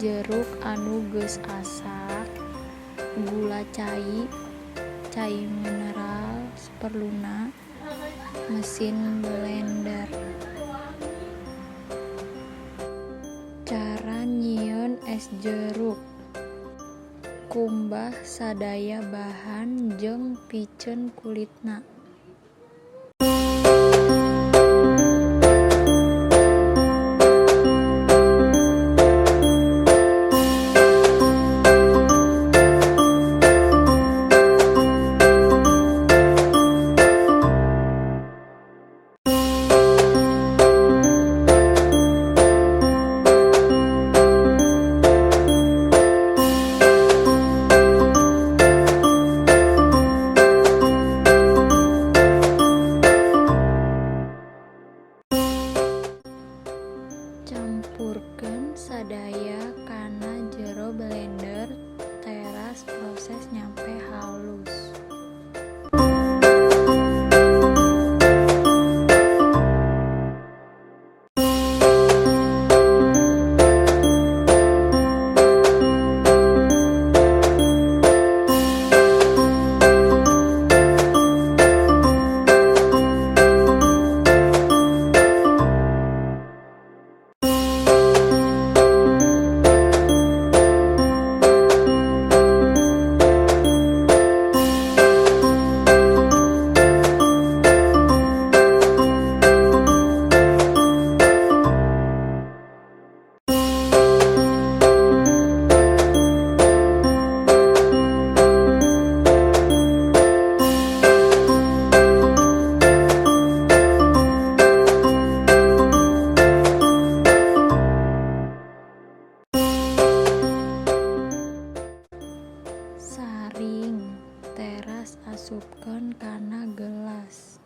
jeruk anu geus asak, gula cai mineral saperluna, mesin blender. Cara nyieun es jeruk. Kumbah sadaya bahan jeung piceun kulitna. Campurkeun sadaya kana jero blender, teras proses nyampe halus. Saring, teras asupkeun kana gelas.